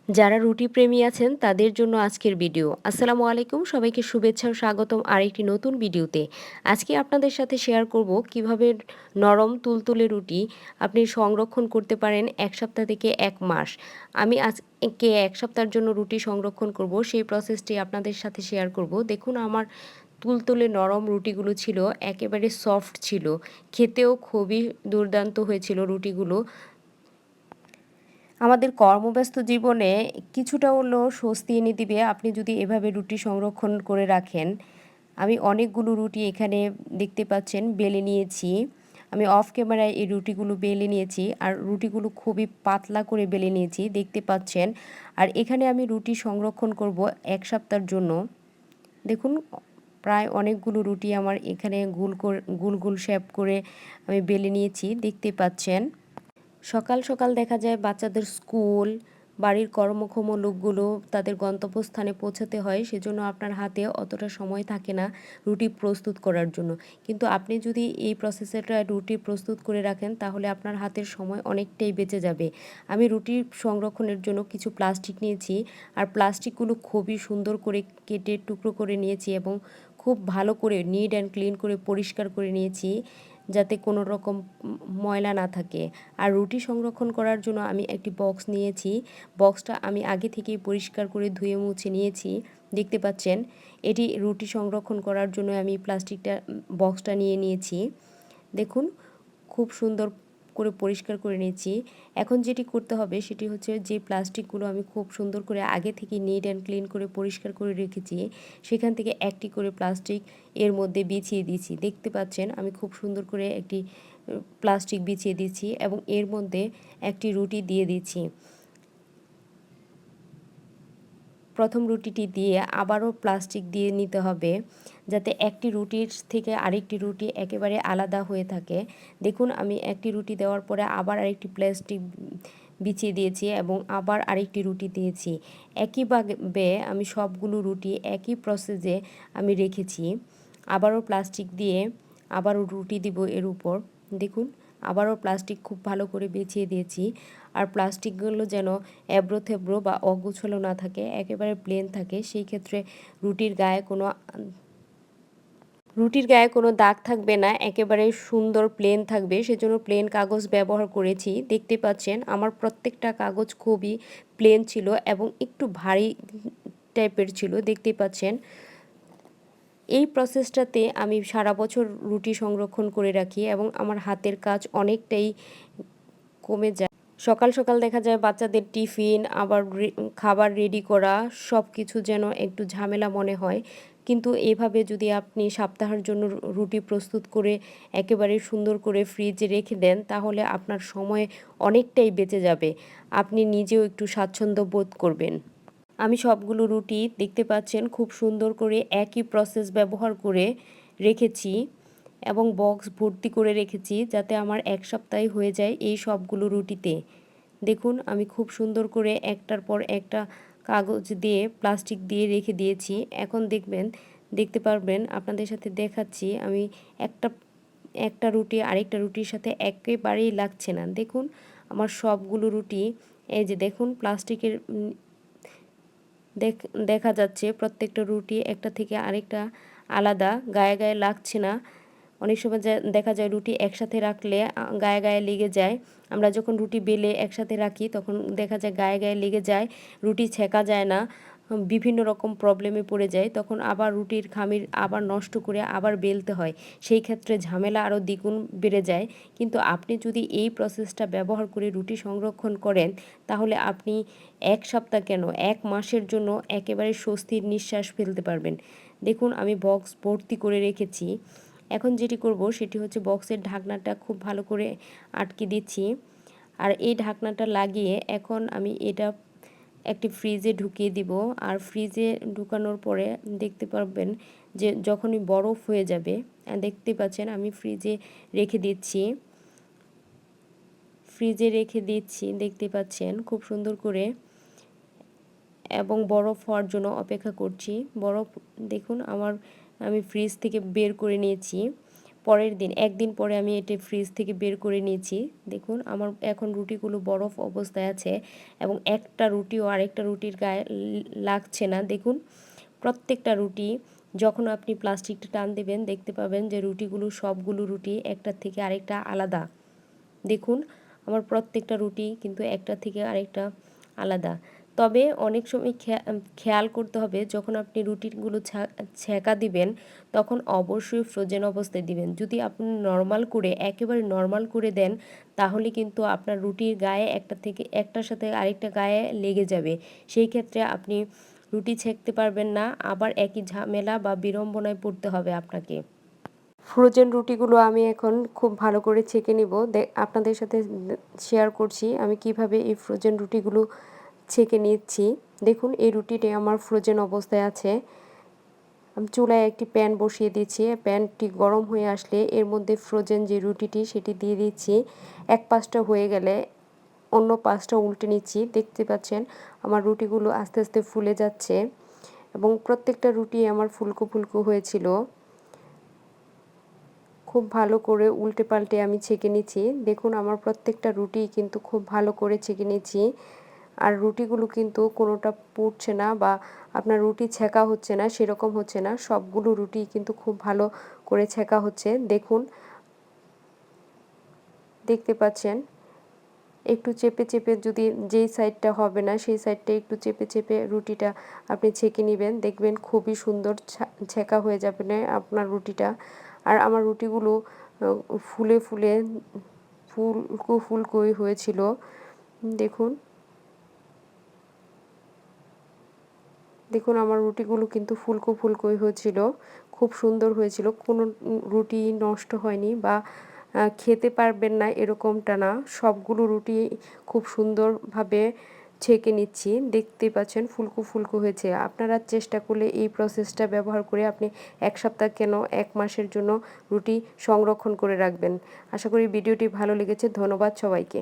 যারা রুটি প্রেমী আছেন তাদের জন্য আজকের ভিডিও। আসসালামু আলাইকুম, সবাইকে শুভেচ্ছা ও স্বাগতম আরেকটি নতুন ভিডিওতে। আজকে আপনাদের সাথে শেয়ার করব কিভাবে নরম তুলতুলে রুটি আপনি সংরক্ষণ করতে পারেন ১ সপ্তাহ থেকে ১ মাস। আমি আজকে ১ সপ্তাহের জন্য রুটি সংরক্ষণ করব, সেই প্রসেসটি আপনাদের সাথে শেয়ার করব। দেখুন আমার তুলতুলে নরম রুটিগুলো ছিল, একেবারে সফট ছিল, খেতেও খুবই দুর্দান্ত হয়েছিল রুটিগুলো। আমাদের কর্মব্যস্ত জীবনে কিছুটা হলেও স্বস্তি এনে দিবে আপনি যদি এভাবে রুটি সংরক্ষণ করে রাখেন। আমি অনেকগুলো রুটি এখানে দেখতে পাচ্ছেন বেলে নিয়েছি। আমি অফ ক্যামেরায় এই রুটিগুলো বেলে নিয়েছি, আর রুটিগুলো খুবই পাতলা করে বেলে নিয়েছি দেখতে পাচ্ছেন। আর এখানে আমি রুটি সংরক্ষণ করব ১ সপ্তাহের জন্য। দেখুন প্রায় অনেকগুলো রুটি আমার এখানে গোল গোল শেপ করে আমি বেলে নিয়েছি দেখতে পাচ্ছেন। সকাল সকাল দেখা যায় বাচ্চাদের স্কুল, বাড়ির কর্মক্ষম লোকগুলো তাদের গন্তব্যস্থানে পৌঁছাতে হয়, সেজন্য আপনার হাতে অতটা সময় থাকে না রুটি প্রস্তুত করার জন্য। কিন্তু আপনি যদি এই প্রসেসরটা রুটি প্রস্তুত করে রাখেন তাহলে আপনার হাতের সময় অনেকটাই বেঁচে যাবে। আমি রুটি সংরক্ষণের জন্য কিছু প্লাস্টিক নিয়েছি, আর প্লাস্টিকগুলো খুবই সুন্দর করে কেটে টুকরো করে নিয়েছি এবং খুব ভালো করে নিট অ্যান্ড ক্লিন করে পরিষ্কার করে নিয়েছি, যাতে কোনো রকম ময়লা না থাকে। আর রুটি সংরক্ষণ করার জন্য আমি একটি বক্স নিয়েছি। বক্সটা আমি আগে থেকেই পরিষ্কার করে ধুয়ে মুছে নিয়েছি দেখতে পাচ্ছেন। এটি রুটি সংরক্ষণ করার জন্য আমি বক্সটা নিয়ে নিয়েছি। দেখুন খুব সুন্দর করে পরিষ্কার করে নিয়েছি। এখন যেটি করতে হবে সেটি হচ্ছে, যে প্লাস্টিকগুলো আমি খুব সুন্দর করে আগে থেকে নিট অ্যান্ড ক্লিন করে পরিষ্কার করে রেখেছি, সেখান থেকে একটি করে প্লাস্টিক এর মধ্যে বিছিয়ে দিয়েছি দেখতে পাচ্ছেন। আমি খুব সুন্দর করে একটি প্লাস্টিক বিছিয়ে দিচ্ছি এবং এর মধ্যে একটি রুটি দিয়ে দিচ্ছি। প্রথম রুটিটি দিয়ে আবারও প্লাস্টিক দিয়ে নিতে হবে, যাতে একটি রুটির থেকে আরেকটি রুটি একেবারে আলাদা হয়ে থাকে। দেখুন আমি একটি রুটি দেওয়ার পরে আবার আরেকটি প্লাস্টিক বিছিয়ে দিয়েছি এবং আবার আরেকটি রুটি দিয়েছি। একইভাবে আমি সবগুলো রুটি একই প্রসেসে আমি রেখেছি। আবারও প্লাস্টিক দিয়ে আবারও রুটি দিব এর উপর। দেখুন আবারও প্লাস্টিক খুব ভালো করে বিছিয়ে দিয়েছি। আর প্লাস্টিকগুলো যেন এবড়ো থেবড়ো বা অগোছালো না থাকে, একেবারে প্লেন থাকে, সেই ক্ষেত্রে রুটির গায়ে কোনো দাগ থাকবে না, একেবারে সুন্দর প্লেন থাকবে। সেজন্য প্লেন কাগজ ব্যবহার করেছি দেখতে পাচ্ছেন। আমার প্রত্যেকটা কাগজ খুবই প্লেন ছিল এবং একটু ভারী টাইপের ছিল দেখতেই পাচ্ছেন। এই প্রসেসটাতে আমি সারা বছর রুটি সংরক্ষণ করে রাখি এবং আমার হাতের কাজ অনেকটাই কমে যায়। সকাল সকাল দেখা যায় বাচ্চাদের টিফিন, আবার খাবার রেডি করা, সব কিছু যেন একটু ঝামেলা মনে হয়। কিন্তু এভাবে যদি আপনি সপ্তাহের জন্য রুটি প্রস্তুত করে একেবারে সুন্দর করে ফ্রিজে রেখে দেন, তাহলে আপনার সময় অনেকটাই বেঁচে যাবে। আপনি নিজেও একটু স্বাচ্ছন্দ্য বোধ করবেন। আমি সবগুলো রুটি দেখতে পাচ্ছেন খুব সুন্দর করে একই প্রসেস ব্যবহার করে রেখেছি এবং বক্স ভর্তি করে রেখেছি, যাতে আমার 1 সপ্তাহে হয়ে যায় এই সবগুলো রুটিতে। দেখুন আমি খুব সুন্দর করে একটার পর একটা কাগজ দিয়ে প্লাস্টিক দিয়ে রেখে দিয়েছি। এখন দেখতে পারবেন, আপনাদের সাথে দেখাচ্ছি আমি একটা একটা রুটি আরেকটা রুটির সাথে একেবারেই লাগছে না। দেখুন আমার সবগুলো রুটি, এই যে দেখুন প্লাস্টিকের দেখা যাচ্ছে প্রত্যেকটা রুটি একটা থেকে আরেকটা আলাদা, গায়ে গায়ে লাগছে না। অনেক সময় দেখা যায় রুটি একসাথে রাখলে গায়ে গায়ে লেগে যায়। আমরা যখন রুটি বেলে একসাথে রাখি তখন দেখা যায় গায়ে গায়ে লেগে যায়, রুটি ছেঁকা যায় না, বিভিন্ন রকম প্রবলেমে পড়ে যায়। তখন আবার রুটির খামির আবার নষ্ট করে আবার বেলতে হয়, সেই ক্ষেত্রে ঝামেলা আরও দ্বিগুণ বেড়ে যায়। কিন্তু আপনি যদি এই প্রসেসটা ব্যবহার করে রুটি সংরক্ষণ করেন, তাহলে আপনি 1 সপ্তাহ কেন 1 মাসের জন্য একেবারে স্বস্তির নিঃশ্বাস ফেলতে পারবেন। দেখুন আমি বক্স ভর্তি করে রেখেছি। এখন যেটি করব সেটি হচ্ছে, বক্সের ঢাকনাটা খুব ভালো করে আটকে দিচ্ছি। আর এই ঢাকনাটা লাগিয়ে এখন আমি এটা একটি ফ্রিজে ঢুকিয়ে দিব। আর ফ্রিজে ঢুকানোর পরে দেখতে পারবেন যে যখনই বরফ হয়ে যাবে, দেখতে পাচ্ছেন আমি ফ্রিজে রেখে দিচ্ছি দেখতে পাচ্ছেন খুব সুন্দর করে, এবং বরফ হওয়ার জন্য অপেক্ষা করছি। বরফ দেখুন আমি ফ্রিজ থেকে বের করে নিয়েছি। পরের দিন একদিন পরে আমি এটা ফ্রিজ থেকে বের করে নিয়েছি। দেখুন আমার এখন রুটিগুলো বরফ অবস্থায় আছে এবং একটা রুটিও আরেকটা রুটির গায়ে লাগছে না। দেখুন প্রত্যেকটা রুটি যখন আপনি প্লাস্টিকটা টান দেবেন দেখতে পাবেন যে রুটিগুলো সবগুলো রুটি একটার থেকে আরেকটা আলাদা। দেখুন আমার প্রত্যেকটা রুটি কিন্তু একটা থেকে আরেকটা আলাদা। তবে অনেক সময় খেয়াল করতে হবে যখন আপনি রুটিগুলো ছ্যাঁকা দিবেন তখন অবশ্যই ফ্রোজেন অবস্থায় দিবেন। যদি আপনি নর্মাল করে একেবারে নর্মাল করে দেন তাহলে কিন্তু আপনার রুটির গায়ে একটা থেকে একটার সাথে আরেকটা গায়ে লেগে যাবে। সেই ক্ষেত্রে আপনি রুটি ছেঁকতে পারবেন না, আবার একই ঝামেলা বা বিড়ম্বনায় পড়তে হবে আপনাকে। ফ্রোজেন রুটিগুলো আমি এখন খুব ভালো করে ছেঁকে নিব। আপনাদের সাথে শেয়ার করছি আমি কিভাবে এই ফ্রোজেন রুটিগুলো ছেঁকে নিচ্ছি। দেখুন এই রুটিটি আমার ফ্রোজেন অবস্থায় আছে। আমি চুলায় একটি প্যান বসিয়ে দিয়েছি। প্যানটি গরম হয়ে আসলে এর মধ্যে ফ্রোজেন যে রুটিটি সেটি দিয়ে দিচ্ছি। এক পাশটা হয়ে গেলে অন্য পাশটা উল্টে নিচ্ছি। দেখতে পাচ্ছেন আমার রুটিগুলো আস্তে আস্তে ফুলে যাচ্ছে এবং প্রত্যেকটা রুটি আমার ফুলকো ফুলকো হয়েছিল। খুব ভালো করে উল্টে পাল্টে আমি ছেঁকে নিচ্ছি। দেখুন আমার প্রত্যেকটা রুটি কিন্তু খুব ভালো করে ছেঁকে নিচ্ছি। আর রুটিগুলো কিন্তু কোনোটা পুড়ছে না বা আপনার রুটি ছেঁকা হচ্ছে না, সেরকম হচ্ছে না। সবগুলো রুটি কিন্তু খুব ভালো করে ছেঁকা হচ্ছে। দেখুন দেখতে পাচ্ছেন একটু চেপে চেপে, যদি যেই সাইডটা হবে না সেই সাইডটা একটু চেপে চেপে রুটিটা আপনি ছেঁকে নেবেন। দেখবেন খুবই সুন্দর ছেঁকা হয়ে যাবে না আপনার রুটিটা। আর আমার রুটিগুলো ফুলে ফুলে ফুলকো ফুলকোই হয়েছিল। দেখুন দেখুন আমার রুটিগুলো কিন্তু ফুলকো ফুলকোই হয়েছিল, খুব সুন্দর হয়েছিল। কোনো রুটি নষ্ট হয়নি বা খেতে পারবেন না এরকমটা না। সবগুলো রুটি খুব সুন্দরভাবে ছেঁকে নিচ্ছি। দেখতে পাচ্ছেন ফুলকো ফুলকো হয়েছে। আপনারা চেষ্টা করলে এই প্রসেসটা ব্যবহার করে আপনি 1 সপ্তাহ কেন 1 মাসের জন্য রুটি সংরক্ষণ করে রাখবেন। আশা করি ভিডিওটি ভালো লেগেছে। ধন্যবাদ সবাইকে।